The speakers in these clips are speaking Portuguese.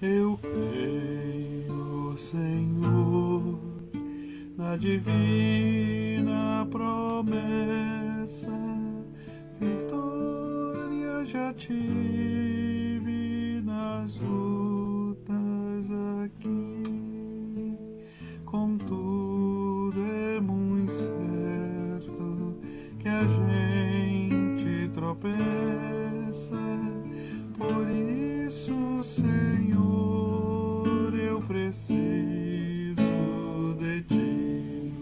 Eu creio, Senhor, na divina promessa, vitória já tive nas lutas aqui. Contudo, é muito certo que a gente tropeça. Por isso, Senhor, eu preciso de ti.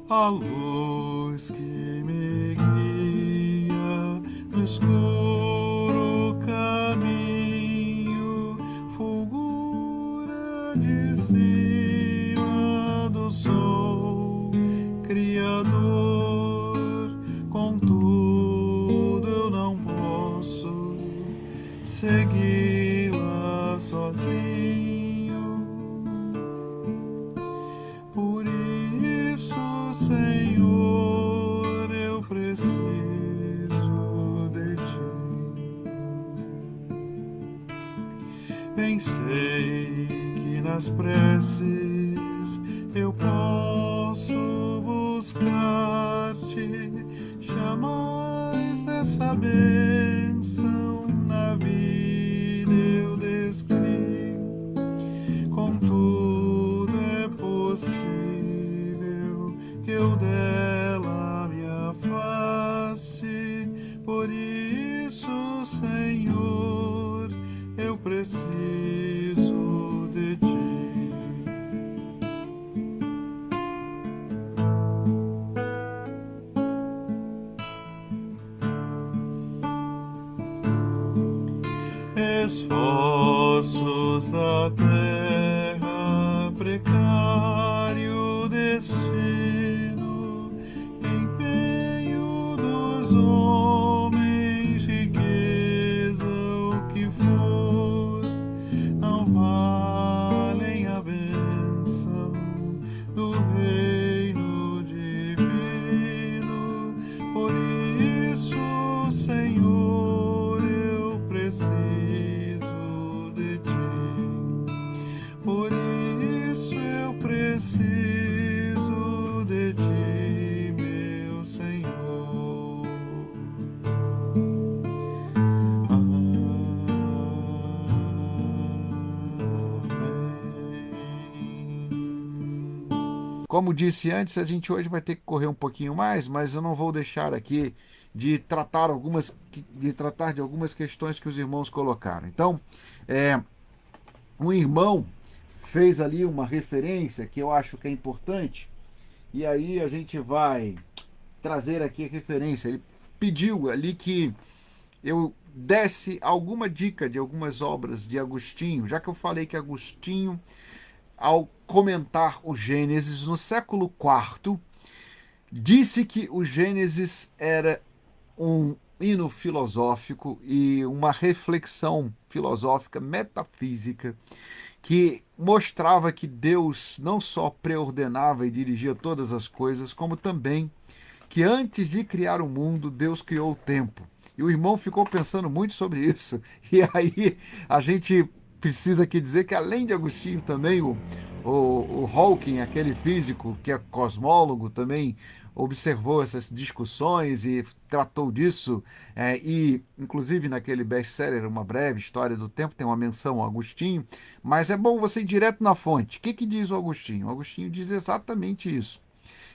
A luz que me guia no escuro caminho fulgura de cima do sol Criador. Contudo, eu não posso segui-la sozinho. Por isso, Senhor, eu preciso de ti. Bem sei que nas preces eu posso buscar-te, jamais dessa bênção na vida eu descrevi. Contudo, é possível que eu dela me afaste. Por isso, Senhor, eu preciso de ti. Esforços da terra, precário destino, empenho dos homens, riqueza, o que for, não valem a bênção do reino divino. Por isso, Senhor, eu preciso de ti. Por isso eu preciso de ti, meu Senhor. Como disse antes, a gente hoje vai ter que correr um pouquinho mais, mas eu não vou deixar aqui de tratar de algumas questões que os irmãos colocaram. Então, um irmão fez ali uma referência que eu acho que é importante, e aí a gente vai trazer aqui a referência. Ele pediu ali que eu desse alguma dica de algumas obras de Agostinho, já que eu falei que Agostinho, ao comentar o Gênesis no século IV, disse que o Gênesis era um hino filosófico e uma reflexão filosófica, metafísica, que mostrava que Deus não só preordenava e dirigia todas as coisas, como também que antes de criar o mundo, Deus criou o tempo. E o irmão ficou pensando muito sobre isso. E aí a gente precisa aqui dizer que, além de Agostinho, também o Hawking, aquele físico que é cosmólogo, também observou essas discussões e tratou disso, e inclusive naquele best-seller Uma Breve História do Tempo tem uma menção ao Agostinho, mas é bom você ir direto na fonte. O que diz o Agostinho? O Agostinho diz exatamente isso,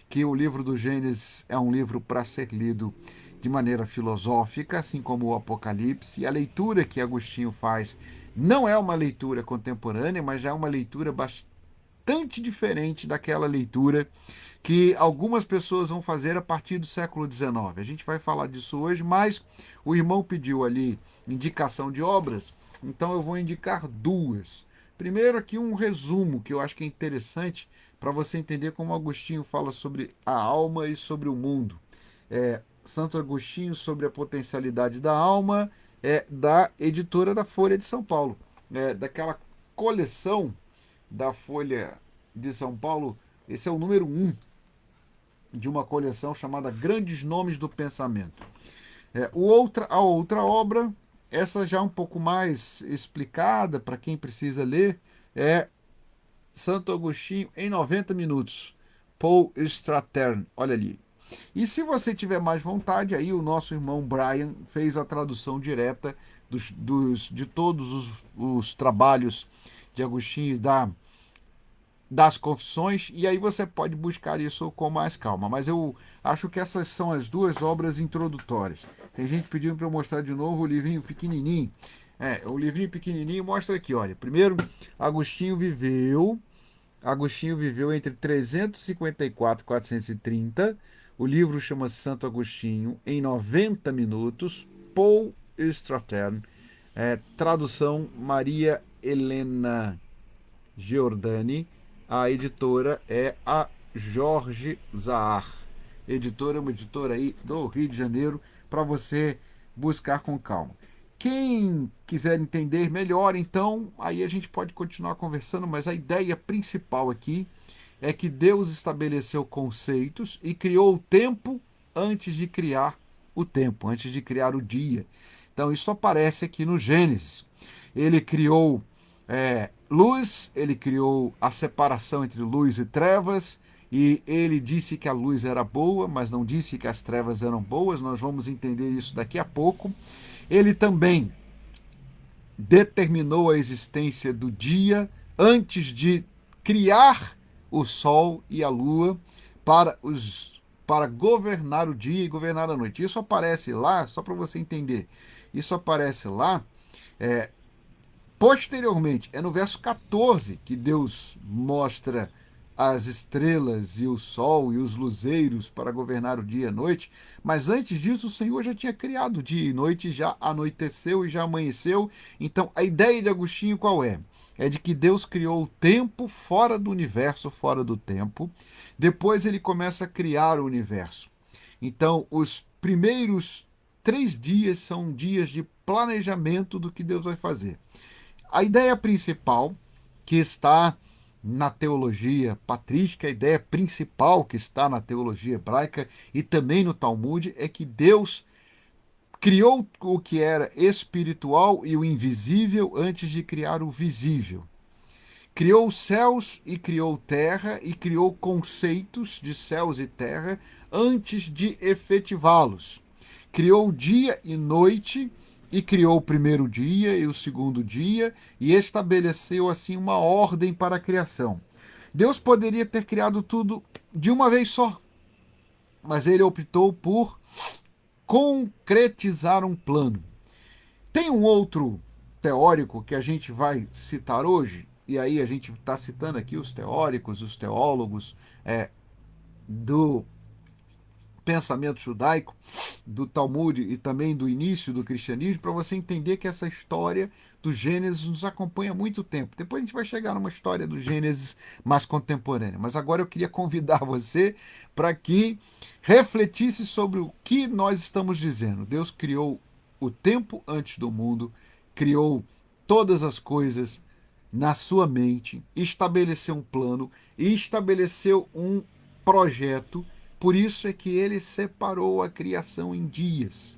que o livro do Gênesis é um livro para ser lido de maneira filosófica, assim como o Apocalipse, e a leitura que Agostinho faz não é uma leitura contemporânea, mas já é uma leitura bastante diferente daquela leitura que algumas pessoas vão fazer a partir do século XIX. A gente vai falar disso hoje, mas o irmão pediu ali indicação de obras, então eu vou indicar duas. Primeiro aqui um resumo que eu acho que é interessante para você entender como Agostinho fala sobre a alma e sobre o mundo. Santo Agostinho sobre a potencialidade da alma, da editora da Folha de São Paulo, daquela coleção da Folha de São Paulo. Esse é o número 1 de uma coleção chamada Grandes Nomes do Pensamento. A outra obra, essa já um pouco mais explicada para quem precisa ler, é Santo Agostinho em 90 minutos. Paul Stratern, olha ali. E se você tiver mais vontade, aí o nosso irmão Brian fez a tradução direta de todos os trabalhos de Agostinho das Confissões, e aí você pode buscar isso com mais calma. Mas eu acho que essas são as duas obras introdutórias. Tem gente pedindo para eu mostrar de novo o livrinho pequenininho. O livrinho pequenininho mostra aqui, olha. Primeiro, Agostinho viveu entre 354 e 430. O livro chama Santo Agostinho em 90 minutos. Paul Stratern. Tradução Maria Helena Giordani. A editora é a Jorge Zahar. Editora, uma editora aí do Rio de Janeiro, para você buscar com calma. Quem quiser entender melhor, então, aí a gente pode continuar conversando, mas a ideia principal aqui é que Deus estabeleceu conceitos e criou o tempo antes de criar o tempo, antes de criar o dia. Então, isso aparece aqui no Gênesis. Ele criou luz, ele criou a separação entre luz e trevas, e ele disse que a luz era boa, mas não disse que as trevas eram boas. Nós vamos entender isso daqui a pouco. Ele também determinou a existência do dia antes de criar o sol e a lua para governar o dia e governar a noite. Isso aparece lá, só para você entender, isso aparece lá posteriormente. É no verso 14 que Deus mostra as estrelas e o sol e os luzeiros para governar o dia e a noite, mas antes disso o Senhor já tinha criado dia e noite, já anoiteceu e já amanheceu. Então a ideia de Agostinho qual é? É de que Deus criou o tempo fora do universo, fora do tempo. Depois ele começa a criar o universo. Então os primeiros 3 dias são dias de planejamento do que Deus vai fazer. A ideia principal que está na teologia patrística, a ideia principal que está na teologia hebraica e também no Talmud é que Deus criou o que era espiritual e o invisível antes de criar o visível. Criou os céus e criou terra e criou conceitos de céus e terra antes de efetivá-los. Criou dia e noite e criou o primeiro dia e o segundo dia e estabeleceu assim uma ordem para a criação. Deus poderia ter criado tudo de uma vez só, mas ele optou por concretizar um plano. Tem um outro teórico que a gente vai citar hoje, e aí a gente está citando aqui os teóricos, os teólogos do pensamento judaico, do Talmud e também do início do cristianismo, para você entender que essa história do Gênesis nos acompanha há muito tempo. Depois a gente vai chegar numa história do Gênesis mais contemporânea, mas agora eu queria convidar você para que refletisse sobre o que nós estamos dizendo. Deus criou o tempo antes do mundo, criou todas as coisas na sua mente, estabeleceu um plano e estabeleceu um projeto. Por isso é que ele separou a criação em dias.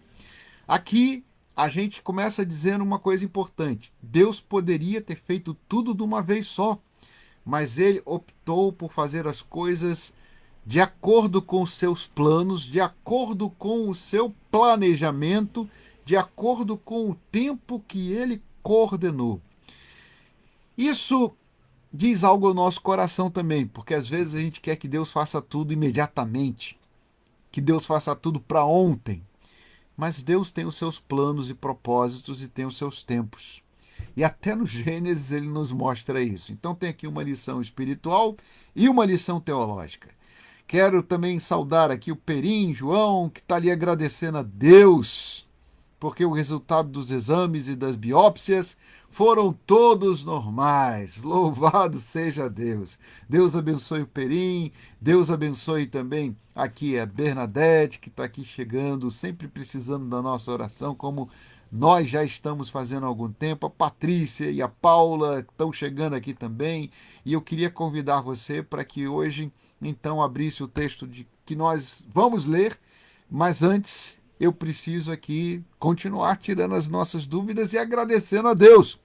Aqui a gente começa dizendo uma coisa importante. Deus poderia ter feito tudo de uma vez só, mas ele optou por fazer as coisas de acordo com os seus planos, de acordo com o seu planejamento, de acordo com o tempo que ele coordenou. Isso diz algo ao nosso coração também, porque às vezes a gente quer que Deus faça tudo imediatamente, que Deus faça tudo para ontem. Mas Deus tem os seus planos e propósitos e tem os seus tempos. E até no Gênesis ele nos mostra isso. Então tem aqui uma lição espiritual e uma lição teológica. Quero também saudar aqui o Perim, João, que está ali agradecendo a Deus, porque o resultado dos exames e das biópsias foram todos normais. Louvado seja Deus. Deus abençoe o Perim, Deus abençoe também aqui a Bernadette, que está aqui chegando, sempre precisando da nossa oração, como nós já estamos fazendo há algum tempo. A Patrícia e a Paula estão chegando aqui também. E eu queria convidar você para que hoje, então, abrisse o texto que nós vamos ler, mas antes eu preciso aqui continuar tirando as nossas dúvidas e agradecendo a Deus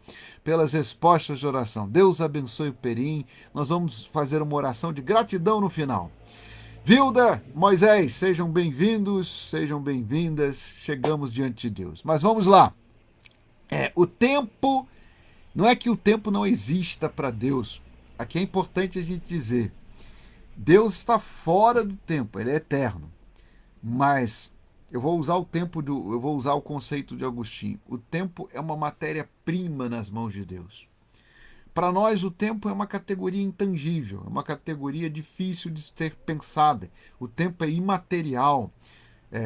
pelas respostas de oração. Deus abençoe o Perim. Nós vamos fazer uma oração de gratidão no final. Vilda, Moisés, sejam bem-vindos, sejam bem-vindas. Chegamos diante de Deus. Mas vamos lá. O tempo, não é que o tempo não exista para Deus. Aqui é importante a gente dizer, Deus está fora do tempo, ele é eterno. Mas eu vou usar o conceito de Agostinho. O tempo é uma matéria-prima nas mãos de Deus. Para nós, o tempo é uma categoria intangível, é uma categoria difícil de ser pensada. O tempo é imaterial.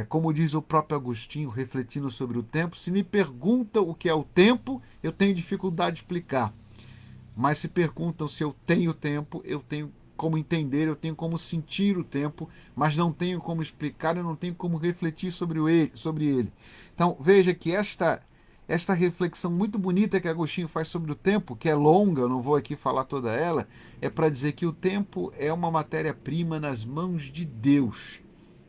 Como diz o próprio Agostinho, refletindo sobre o tempo, se me perguntam o que é o tempo, eu tenho dificuldade de explicar. Mas se perguntam se eu tenho tempo, eu tenho como entender, eu tenho como sentir o tempo, mas não tenho como explicar, eu não tenho como refletir sobre ele. Então, veja que esta reflexão muito bonita que Agostinho faz sobre o tempo, que é longa, eu não vou aqui falar toda ela, é para dizer que o tempo é uma matéria-prima nas mãos de Deus.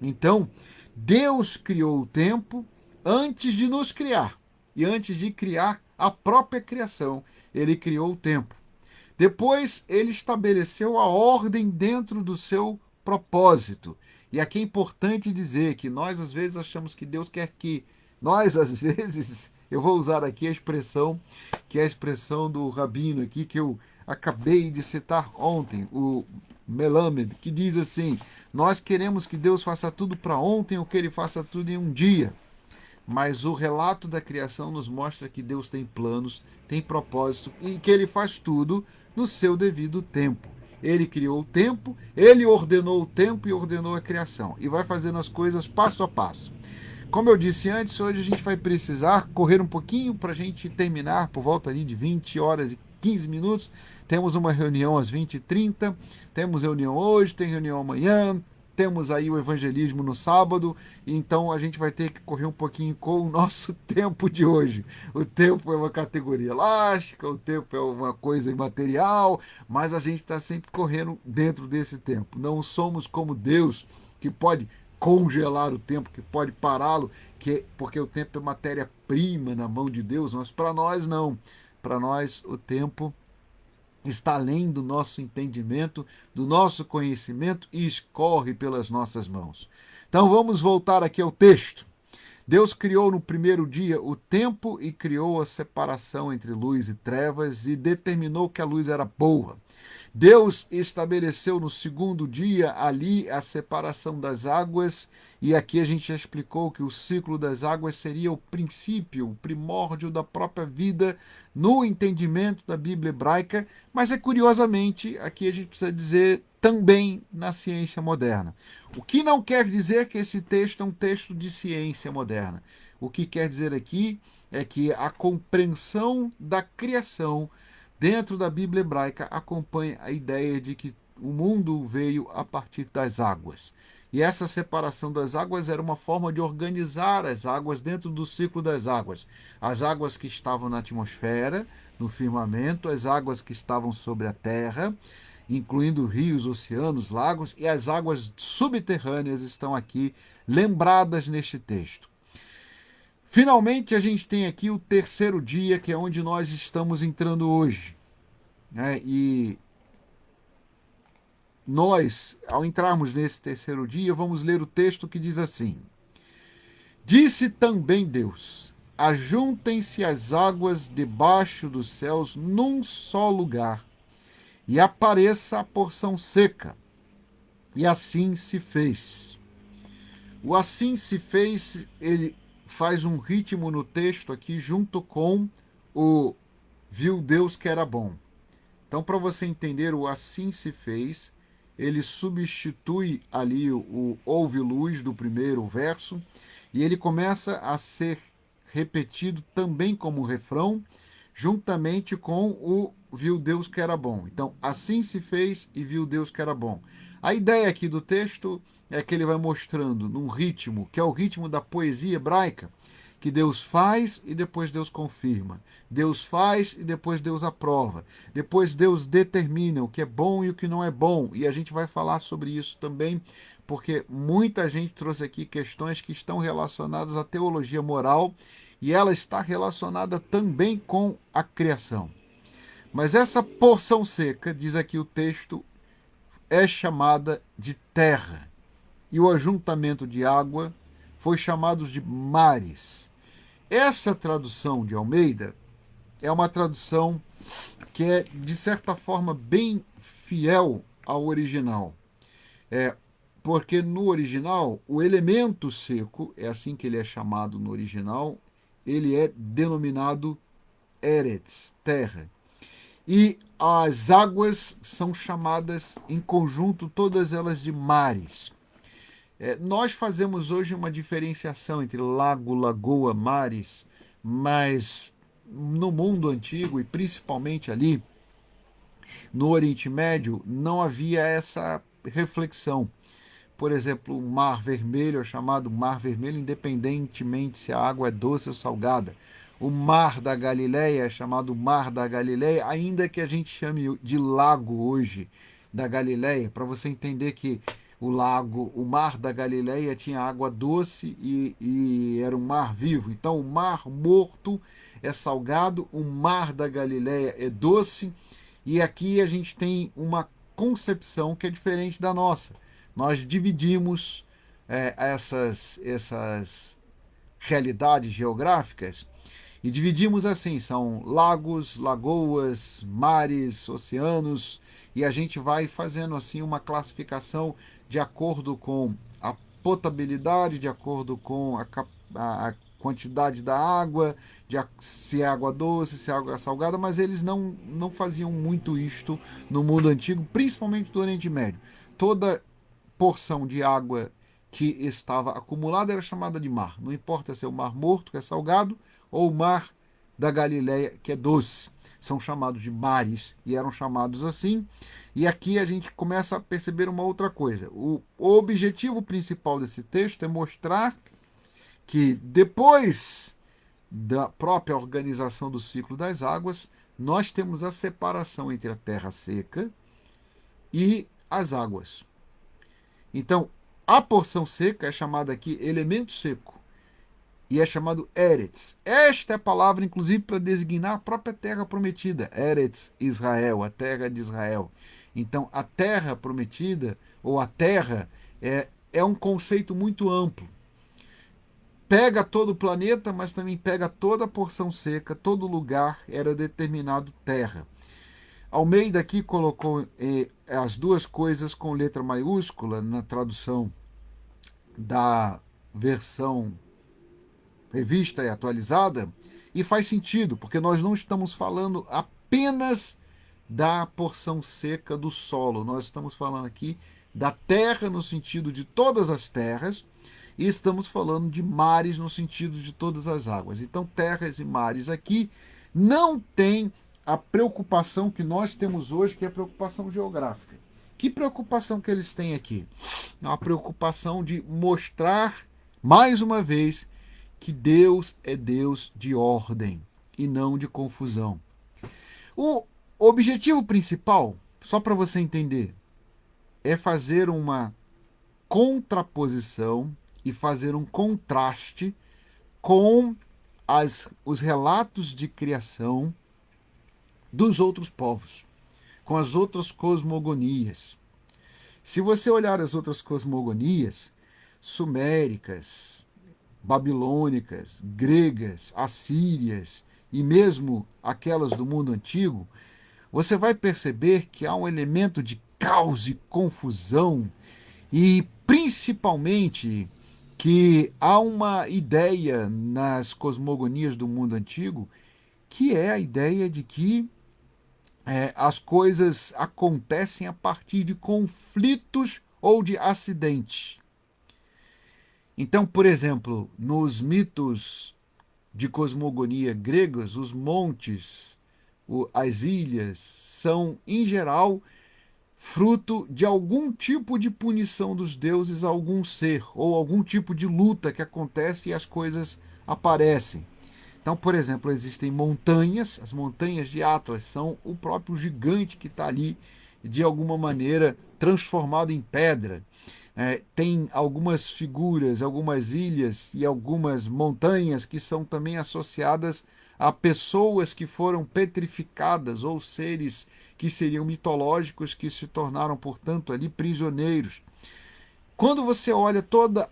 Então, Deus criou o tempo antes de nos criar. E antes de criar a própria criação, ele criou o tempo. Depois, ele estabeleceu a ordem dentro do seu propósito. E aqui é importante dizer que nós, às vezes, achamos que Deus quer que... Nós, às vezes, eu vou usar aqui a expressão, que é a expressão do rabino aqui, que eu acabei de citar ontem, o Melamed, que diz assim, nós queremos que Deus faça tudo para ontem ou que ele faça tudo em um dia. Mas o relato da criação nos mostra que Deus tem planos, tem propósito e que ele faz tudo no seu devido tempo. Ele criou o tempo, ele ordenou o tempo e ordenou a criação. E vai fazendo as coisas passo a passo. Como eu disse antes, hoje a gente vai precisar correr um pouquinho para a gente terminar por volta ali de 20 horas e 15 minutos. Temos uma reunião às 20h30, temos reunião hoje, tem reunião amanhã, temos aí o evangelismo no sábado, então a gente vai ter que correr um pouquinho com o nosso tempo de hoje. O tempo é uma categoria elástica, o tempo é uma coisa imaterial, mas a gente está sempre correndo dentro desse tempo. Não somos como Deus, que pode congelar o tempo, que pode pará-lo, porque o tempo é matéria-prima na mão de Deus, mas para nós não. Para nós o tempo está além do nosso entendimento, do nosso conhecimento e escorre pelas nossas mãos. Então vamos voltar aqui ao texto. Deus criou no primeiro dia o tempo e criou a separação entre luz e trevas e determinou que a luz era boa. Deus estabeleceu no segundo dia ali a separação das águas, e aqui a gente já explicou que o ciclo das águas seria o princípio, o primórdio da própria vida no entendimento da Bíblia hebraica, mas curiosamente, aqui a gente precisa dizer também na ciência moderna. O que não quer dizer que esse texto é um texto de ciência moderna. O que quer dizer aqui é que a compreensão da criação dentro da Bíblia hebraica acompanha a ideia de que o mundo veio a partir das águas. E essa separação das águas era uma forma de organizar as águas dentro do ciclo das águas. As águas que estavam na atmosfera, no firmamento, as águas que estavam sobre a terra, incluindo rios, oceanos, lagos, e as águas subterrâneas estão aqui lembradas neste texto. Finalmente, a gente tem aqui o terceiro dia, que é onde nós estamos entrando hoje. E nós, ao entrarmos nesse terceiro dia, vamos ler o texto que diz assim: Disse também Deus, ajuntem-se as águas debaixo dos céus num só lugar, e apareça a porção seca. E assim se fez. O assim se fez, ele faz um ritmo no texto aqui, junto com o viu Deus que era bom. Então, para você entender o assim se fez, ele substitui ali o houve luz do primeiro verso, e ele começa a ser repetido também como refrão, juntamente com o viu Deus que era bom. Então, assim se fez e viu Deus que era bom. A ideia aqui do texto é que ele vai mostrando num ritmo, que é o ritmo da poesia hebraica, que Deus faz e depois Deus confirma. Deus faz e depois Deus aprova. Depois Deus determina o que é bom e o que não é bom. E a gente vai falar sobre isso também porque muita gente trouxe aqui questões que estão relacionadas à teologia moral e ela está relacionada também com a criação. Mas essa porção seca, diz aqui o texto, é chamada de terra. E o ajuntamento de água foi chamado de mares. Essa tradução de Almeida é uma tradução que é, de certa forma, bem fiel ao original. Porque no original, o elemento seco, é assim que ele é chamado no original, ele é denominado Eretz, terra. E as águas são chamadas em conjunto, todas elas de mares. Nós fazemos hoje uma diferenciação entre lago, lagoa, mares, mas no mundo antigo e principalmente ali no Oriente Médio não havia essa reflexão. Por exemplo, o Mar Vermelho é chamado Mar Vermelho independentemente se a água é doce ou salgada. O Mar da Galileia é chamado Mar da Galileia, ainda que a gente chame de lago hoje da Galileia, para você entender que o Mar da Galileia tinha água doce e era um mar vivo. Então o Mar Morto é salgado, o Mar da Galileia é doce, e aqui a gente tem uma concepção que é diferente da nossa. Nós dividimos essas realidades geográficas e dividimos assim: são lagos, lagoas, mares, oceanos, e a gente vai fazendo assim uma classificação de acordo com a potabilidade, de acordo com a quantidade da água, se é água doce, se é água salgada, mas eles não faziam muito isto no mundo antigo, principalmente do Oriente Médio. Toda porção de água que estava acumulada era chamada de mar. Não importa se é o Mar Morto, que é salgado, ou o Mar da Galileia, que é doce. São chamados de mares e eram chamados assim. E aqui a gente começa a perceber uma outra coisa. O objetivo principal desse texto é mostrar que depois da própria organização do ciclo das águas, nós temos a separação entre a terra seca e as águas. Então, a porção seca é chamada aqui elemento seco e é chamado Eretz. Esta é a palavra, inclusive, para designar a própria terra prometida. Eretz Israel, a terra de Israel. Então, a terra prometida, ou a terra, é um conceito muito amplo. Pega todo o planeta, mas também pega toda a porção seca, todo lugar era determinado terra. Almeida aqui colocou as duas coisas com letra maiúscula na tradução da versão revista e atualizada, e faz sentido, porque nós não estamos falando apenas da porção seca do solo, nós estamos falando aqui da terra no sentido de todas as terras, e estamos falando de mares no sentido de todas as águas. Então, terras e mares aqui não tem a preocupação que nós temos hoje, que é a preocupação geográfica. Que preocupação que eles têm aqui? É uma preocupação de mostrar, mais uma vez, que Deus é Deus de ordem e não de confusão. O objetivo principal, só para você entender, é fazer uma contraposição e fazer um contraste com os relatos de criação dos outros povos, com as outras cosmogonias. Se você olhar as outras cosmogonias, suméricas, babilônicas, gregas, assírias e mesmo aquelas do mundo antigo, você vai perceber que há um elemento de caos e confusão e principalmente que há uma ideia nas cosmogonias do mundo antigo que é a ideia de que as coisas acontecem a partir de conflitos ou de acidentes. Então, por exemplo, nos mitos de cosmogonia gregos, os montes, as ilhas, são, em geral, fruto de algum tipo de punição dos deuses a algum ser, ou algum tipo de luta que acontece e as coisas aparecem. Então, por exemplo, existem montanhas, as montanhas de Atlas são o próprio gigante que está ali, de alguma maneira, transformado em pedra. tem algumas figuras, algumas ilhas e algumas montanhas que são também associadas a pessoas que foram petrificadas ou seres que seriam mitológicos que se tornaram, portanto, ali prisioneiros. Quando você olha toda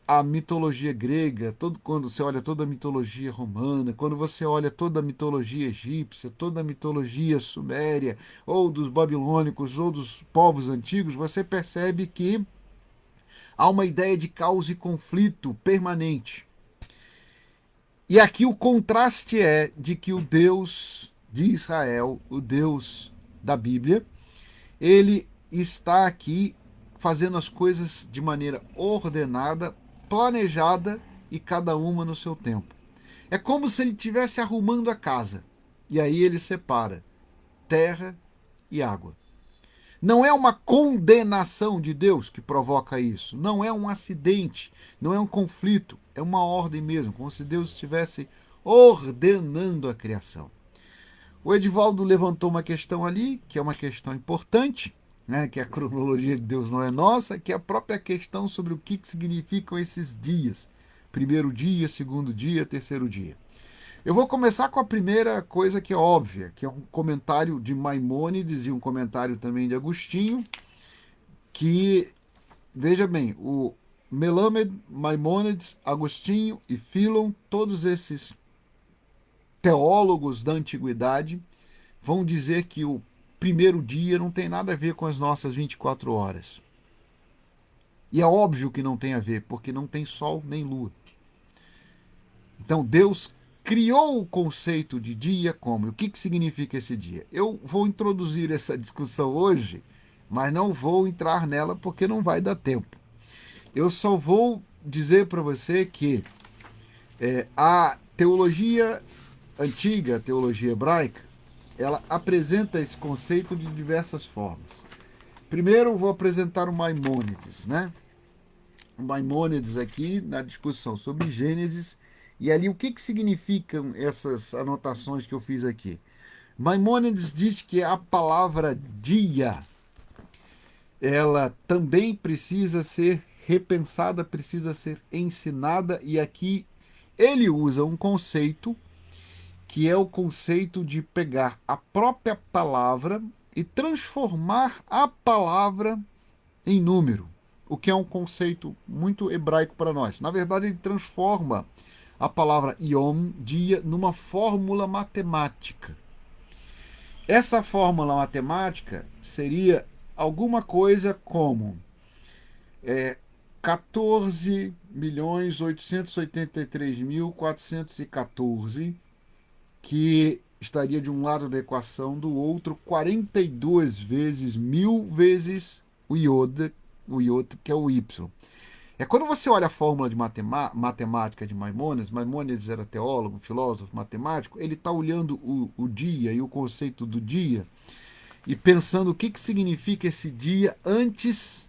a mitologia grega, quando você olha toda a mitologia romana, quando você olha toda a mitologia egípcia, toda a mitologia suméria, ou dos babilônicos, ou dos povos antigos, você percebe que há uma ideia de caos e conflito permanente. E aqui o contraste é de que o Deus de Israel, o Deus da Bíblia, ele está aqui fazendo as coisas de maneira ordenada, planejada e cada uma no seu tempo. É como se ele estivesse arrumando a casa. E aí ele separa terra e água. Não é uma condenação de Deus que provoca isso. Não é um acidente, não é um conflito, é uma ordem mesmo, como se Deus estivesse ordenando a criação. O Edivaldo levantou uma questão ali, que é uma questão importante, né, que a cronologia de Deus não é nossa, que é a própria questão sobre o que significam esses dias. Primeiro dia, segundo dia, terceiro dia. Eu vou começar com a primeira coisa que é óbvia, que é um comentário de Maimônides e um comentário também de Agostinho, que, veja bem, o Melamed, Maimônides, Agostinho e Philon, todos esses teólogos da antiguidade, vão dizer que o primeiro dia não tem nada a ver com as nossas 24 horas. E é óbvio que não tem a ver, porque não tem sol nem lua. Então Deus criou o conceito de dia como? O que significa esse dia? Eu vou introduzir essa discussão hoje, mas não vou entrar nela porque não vai dar tempo. Eu só vou dizer para você que a teologia antiga, a teologia hebraica, ela apresenta esse conceito de diversas formas. Primeiro, eu vou apresentar o Maimônides, né? O Maimônides aqui na discussão sobre Gênesis. E ali, o que significam essas anotações que eu fiz aqui? Maimônides diz que a palavra dia, ela também precisa ser repensada, precisa ser ensinada, e aqui ele usa um conceito que é o conceito de pegar a própria palavra e transformar a palavra em número, o que é um conceito muito hebraico para nós. Na verdade, ele transforma a palavra yom, dia, numa fórmula matemática. Essa fórmula matemática seria alguma coisa como 14.883.414, que estaria de um lado da equação, do outro 42 vezes 1000 vezes o iod, que é o y. Quando você olha a fórmula de matemática de Maimônides, Maimônides era teólogo, filósofo, matemático, ele está olhando o dia e o conceito do dia e pensando o que significa esse dia antes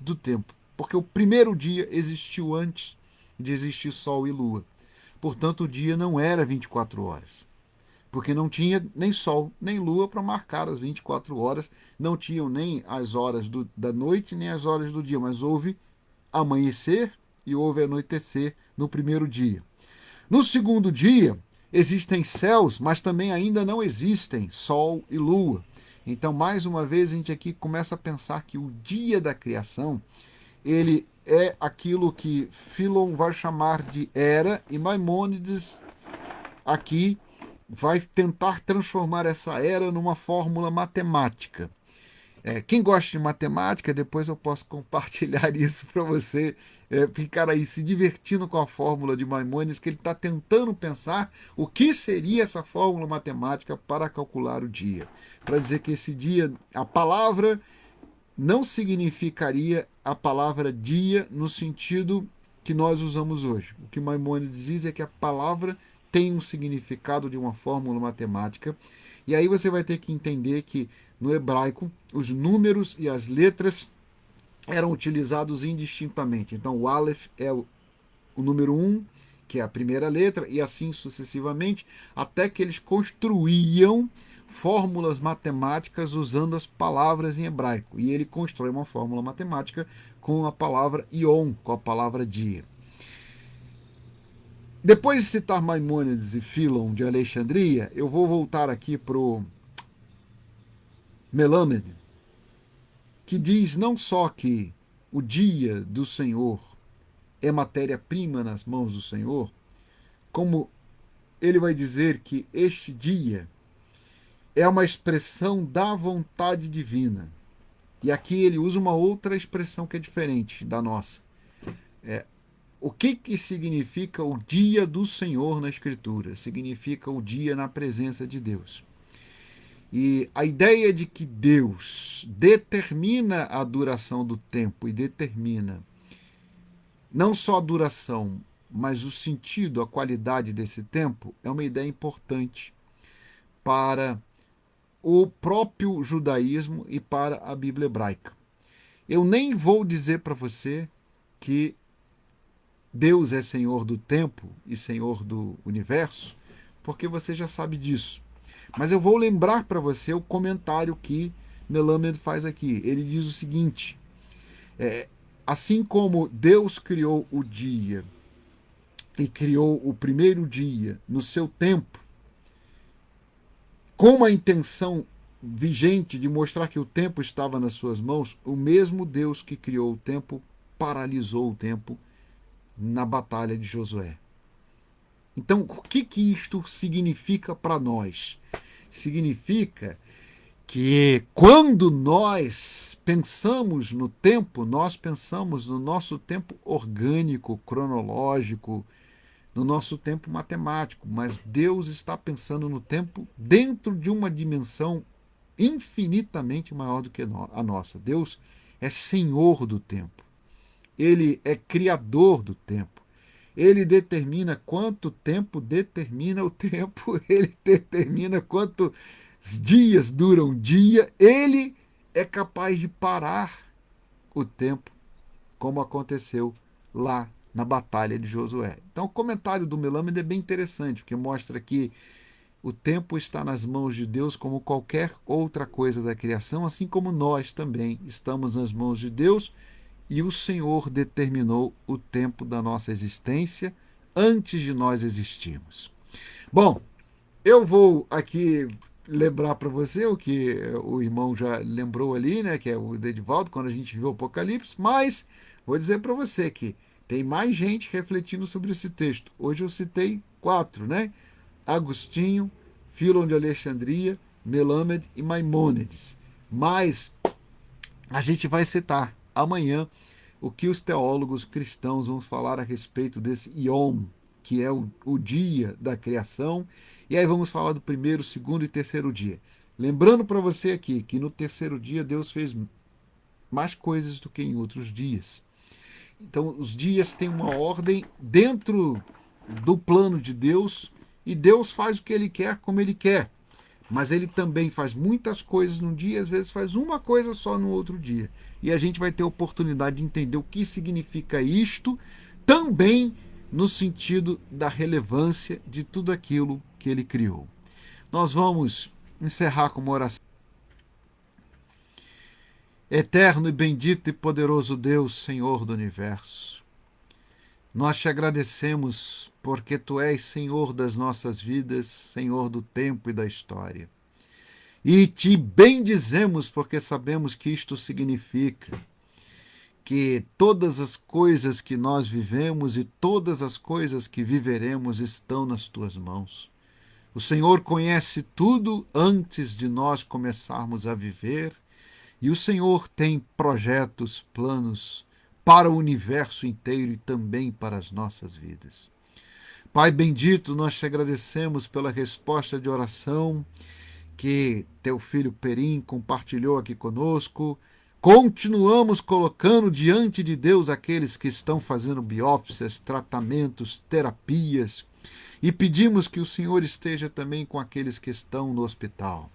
do tempo. Porque o primeiro dia existiu antes de existir Sol e Lua. Portanto, o dia não era 24 horas. Porque não tinha nem Sol nem Lua para marcar as 24 horas, não tinham nem as horas da noite nem as horas do dia, mas houve amanhecer e houve anoitecer no primeiro dia. No segundo dia, existem céus, mas também ainda não existem Sol e Lua. Então, mais uma vez, a gente aqui começa a pensar que o dia da criação, ele é aquilo que Philon vai chamar de era, e Maimônides aqui vai tentar transformar essa era numa fórmula matemática. Quem gosta de matemática, depois eu posso compartilhar isso para você ficar aí se divertindo com a fórmula de Maimônides, que ele está tentando pensar o que seria essa fórmula matemática para calcular o dia. Para dizer que esse dia, a palavra não significaria a palavra dia no sentido que nós usamos hoje. O que Maimônides diz é que a palavra tem um significado de uma fórmula matemática. E aí você vai ter que entender que no hebraico os números e as letras eram utilizados indistintamente. Então o Aleph é o número 1, que é a primeira letra, e assim sucessivamente, até que eles construíam fórmulas matemáticas usando as palavras em hebraico. E ele constrói uma fórmula matemática com a palavra ion, com a palavra dia. Depois de citar Maimônides e Fílon de Alexandria, eu vou voltar aqui para o Melâmede, que diz não só que o dia do Senhor é matéria-prima nas mãos do Senhor, como ele vai dizer que este dia é uma expressão da vontade divina. E aqui ele usa uma outra expressão que é diferente da nossa. O que significa o dia do Senhor na Escritura? Significa o dia na presença de Deus. E a ideia de que Deus determina a duração do tempo e determina não só a duração, mas o sentido, a qualidade desse tempo, é uma ideia importante para o próprio judaísmo e para a Bíblia hebraica. Eu nem vou dizer para você que Deus é Senhor do tempo e Senhor do universo, porque você já sabe disso. Mas eu vou lembrar para você o comentário que Melâmede faz aqui. Ele diz o seguinte: assim como Deus criou o dia e criou o primeiro dia no seu tempo, com uma intenção vigente de mostrar que o tempo estava nas suas mãos, o mesmo Deus que criou o tempo paralisou o tempo na batalha de Josué. Então, o que isto significa para nós? Significa que quando nós pensamos no tempo, nós pensamos no nosso tempo orgânico, cronológico, no nosso tempo matemático, mas Deus está pensando no tempo dentro de uma dimensão infinitamente maior do que a nossa. Deus é Senhor do tempo. Ele é Criador do tempo. Ele determina quanto tempo determina o tempo. Ele determina quantos dias dura um dia. Ele é capaz de parar o tempo, como aconteceu lá na batalha de Josué. Então o comentário do Melâmede é bem interessante, porque mostra que o tempo está nas mãos de Deus como qualquer outra coisa da criação, assim como nós também estamos nas mãos de Deus, e o Senhor determinou o tempo da nossa existência antes de nós existirmos. Bom, eu vou aqui lembrar para você o que o irmão já lembrou ali, né, que é o Edivaldo, quando a gente viu o Apocalipse, mas vou dizer para você que tem mais gente refletindo sobre esse texto. Hoje eu citei 4, né? Agostinho, Fílon de Alexandria, Melâmede e Maimônides. Mas a gente vai citar amanhã o que os teólogos cristãos vão falar a respeito desse Yom, que é o dia da criação. E aí vamos falar do primeiro, segundo e terceiro dia. Lembrando para você aqui que no terceiro dia Deus fez mais coisas do que em outros dias. Então, os dias têm uma ordem dentro do plano de Deus e Deus faz o que ele quer, como ele quer. Mas ele também faz muitas coisas num dia, às vezes faz uma coisa só no outro dia. E a gente vai ter oportunidade de entender o que significa isto, também no sentido da relevância de tudo aquilo que ele criou. Nós vamos encerrar com uma oração. Eterno e bendito e poderoso Deus, Senhor do Universo, nós te agradecemos porque Tu és Senhor das nossas vidas, Senhor do tempo e da história. E te bendizemos porque sabemos que isto significa que todas as coisas que nós vivemos e todas as coisas que viveremos estão nas Tuas mãos. O Senhor conhece tudo antes de nós começarmos a viver, e o Senhor tem projetos, planos para o universo inteiro e também para as nossas vidas. Pai bendito, nós te agradecemos pela resposta de oração que teu filho Perim compartilhou aqui conosco. Continuamos colocando diante de Deus aqueles que estão fazendo biópsias, tratamentos, terapias, e pedimos que o Senhor esteja também com aqueles que estão no hospital.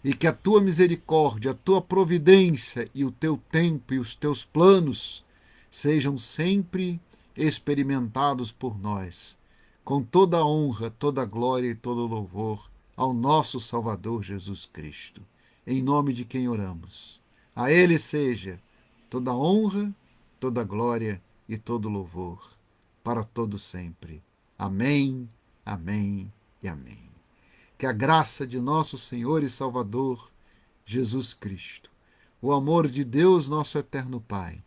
E que a tua misericórdia, a tua providência e o teu tempo e os teus planos sejam sempre experimentados por nós, com toda a honra, toda a glória e todo o louvor ao nosso Salvador Jesus Cristo, em nome de quem oramos. A Ele seja toda honra, toda glória e todo louvor, para todo sempre. Amém, amém e amém. Que a graça de nosso Senhor e Salvador, Jesus Cristo, o amor de Deus, nosso eterno Pai,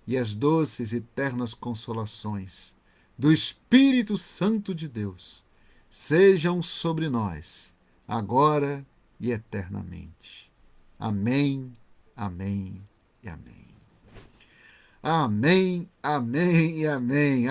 e as doces e ternas consolações do Espírito Santo de Deus sejam sobre nós, agora e eternamente. Amém, amém e amém. Amém, amém e amém.